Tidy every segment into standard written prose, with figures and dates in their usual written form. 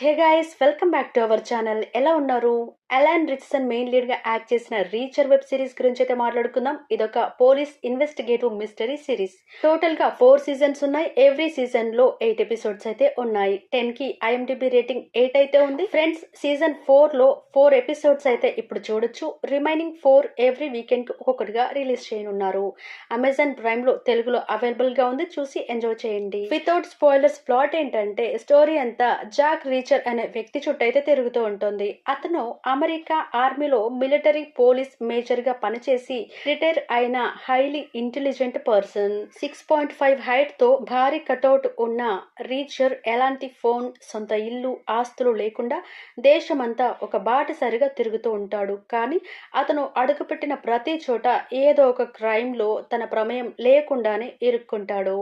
Hey guys, welcome back to our channel. ఎలా ఉన్నారు? అలాన్ రిచ్సన్ main lead గా యాక్ట్ చేసిన రీచర్ వెబ్ సిరీస్ గురించి అయితే మాట్లాడుకుందాం. ఇదొక police investigative mystery series. Total గా 4 సీజన్స్ ఉన్నాయి. ఎవ్రీ సీజన్ లో 8 ఎపిసోడ్స్ అయితే ఉన్నాయి. 10 కి IMDb రేటింగ్ 8 అయితే ఉంది. ఫ్రెండ్స్, సీజన్ 4 లో 4 ఎపిసోడ్స్ అయితే ఇప్పుడు చూడొచ్చు. రిమైనింగ్ 4 ఎవ్రీ వీకెండ్ కి ఒక్కొక్కటిగా రిలీజ్ చేయనున్నారు. అమెజాన్ ప్రైమ్ లో తెలుగులో అవైలబుల్ గా ఉంది. చూసి ఎంజాయ్ చేయండి. వితౌట్ స్పాయిలర్స్, ప్లాట్ ఏంటంటే స్టోరీ అంతా జాక్ రీచర్ అనే వ్యక్తి చుట్టూ అయితే తిరుగుతూ ఉంటుంది. అతను అమెరికా ఆర్మీలో మిలిటరీ పోలీస్ మేజర్ గా పనిచేసి రిటైర్ అయిన హైలీ ఇంటెలిజెంట్ పర్సన్. 6.5 హైట్ తో భారీ కటౌట్ ఉన్న రీచర్ ఎలాంటి ఫోన్, సొంత ఇల్లు, ఆస్తులు లేకుండా దేశమంతా ఒక బాటసారిగా తిరుగుతూ ఉంటాడు. కానీ అతను అడుగుపెట్టిన ప్రతి చోట ఏదో ఒక క్రైమ్ లో తన ప్రమేయం లేకుండానే ఇరుక్కుంటాడు.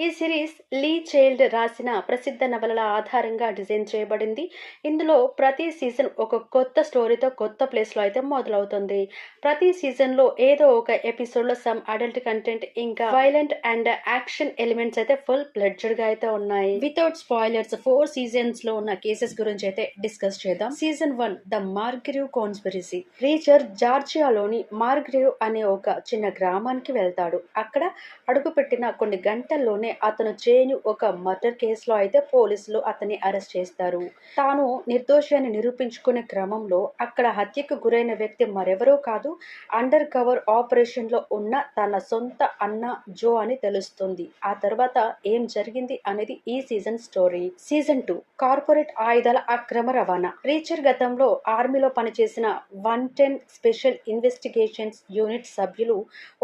ఈ సిరీస్ లీ చైల్డ్ రాసిన ప్రసిద్ధ నవలల ఆధారంగా డిజైన్ చేయబడింది. ఇందులో ప్రతి సీజన్ ఒక కొత్త స్టోరీతో కొత్త ప్లేస్ లో అయితే మొదలవుతుంది. ప్రతి సీజన్ లో ఏదో ఒక ఎపిసోడ్ లో సమ్ అడల్ట్ కంటెంట్ ఇంకా వైలెంట్ అండ్ యాక్షన్ ఎలిమెంట్స్ అయితే ఫుల్ ప్లెడ్జ్డ్ గా అయితే ఉన్నాయి. వితౌట్ స్పాయిలర్స్ 4 సీజన్స్ లో ఉన్న కేసెస్ గురించి అయితే డిస్కస్ చేద్దాం. Season 1, the Margrave conspiracy. Reacher జార్జియాలోని మార్గ్రేవ్ అనే ఒక చిన్న గ్రామానికి వెళ్తాడు. అక్కడ అడుగుపెట్టిన కొన్ని గంటల్లోనే అతను చేయని ఒక మర్డర్ కేసులో అయితే పోలీసులు అతన్ని అరెస్ట్ చేస్తారు. తాను నిర్దోషి అని నిరూపించుకునే క్రమంలో అక్కడ హత్యకు గురైన వ్యక్తి మరెవరో కాదు, అండర్ కవర్ ఆపరేషన్ లో ఉన్న తన సొంత అన్న జో అని తెలుస్తుంది. ఆ తర్వాత ఏం జరిగింది అనేది ఈ సీజన్ స్టోరీ. సీజన్ 2, కార్పొరేట్ ఆయుధాల అక్రమ రవాణా. రీచర్ గతంలో ఆర్మీలో పనిచేసిన 110 స్పెషల్ ఇన్వెస్టిగేషన్స్ యూనిట్ సభ్యులు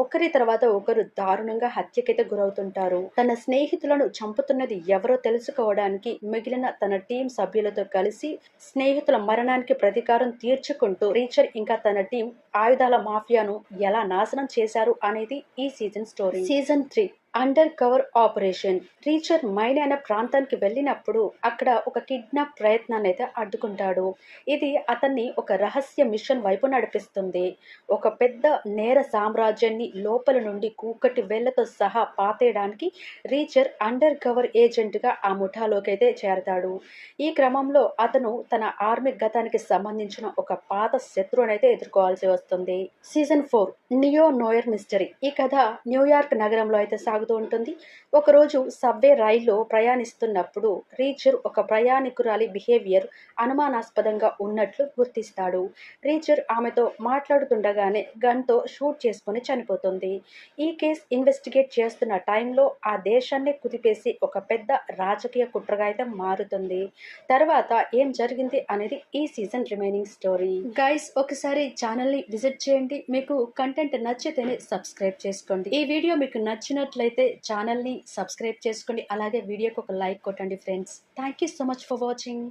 ఒకరి తర్వాత ఒకరు దారుణంగా హత్యకైతే గురవుతుంటారు. తన స్నేహితులను చంపుతున్నది ఎవరో తెలుసుకోవడానికి మిగిలిన తన టీం సభ్యులతో కలిసి స్నేహితుల మరణానికి ప్రతీకారం తీర్చుకుంటూ రీచర్ ఇంకా తన టీం ఆయుధాల మాఫియాను ఎలా నాశనం చేశారు అనేది ఈ season story. Season 3, under cover operation. Reacher mine అయిన ప్రాంతానికి వెళ్ళినప్పుడు అక్కడ ఒక కిడ్నాప్ ప్రయత్నాన్ని అయితే అడ్డుకుంటాడు. ఇది అతన్ని ఒక రహస్య మిషన్ వైపు నడిపిస్తుంది. ఒక పెద్ద నేర సామ్రాజ్యాన్ని లోపల నుండి కూకటి వేళ్లతో సహా పాతేయడానికి రీచర్ అండర్ కవర్ ఏజెంట్ గా ఆ ముఠాలోకి అయితే చేరతాడు. ఈ క్రమంలో అతను తన ఆర్మీ గతానికి సంబంధించిన ఒక పాత శత్రువునైతే ఎదుర్కోవాల్సి వస్తుంది. Season 4, neo knower mystery. ఈ కథ న్యూయార్క్ నగరంలో అయితే సాగుతూ ఉంటుంది. ఒకరోజు సబ్వే రైల్లో ప్రయాణిస్తున్నప్పుడు రీచర్ ఒక ప్రయాణికురాలి బిహేవియర్ అనుమానాస్పదంగా ఉన్నట్లు గుర్తిస్తాడు. రీచర్ ఆమెతో మాట్లాడుతుండగానే గన్ తో షూట్ చేసుకుని చనిపోతుంది. ఈ కేసు ఇన్వెస్టిగేట్ చేస్తున్న టైంలో ఆ దేశాన్ని కుదిపేసి ఒక పెద్ద రాజకీయ కుట్రగా అయితే మారుతుంది. తర్వాత ఏం జరిగింది అనేది ఈ సీజన్ రిమైనింగ్ స్టోరీ. గైస్, ఒకసారి ఛానల్ ని విజిట్ చేయండి. మీకు కంటెంట్ నచ్చితేనే సబ్స్క్రైబ్ చేసుకోండి. ఈ వీడియో మీకు నచ్చినట్లయితే ఛానల్ ని సబ్స్క్రైబ్ చేసుకోండి. అలాగే వీడియోకి ఒక లైక్ కొట్టండి friends. Thank you so much for watching.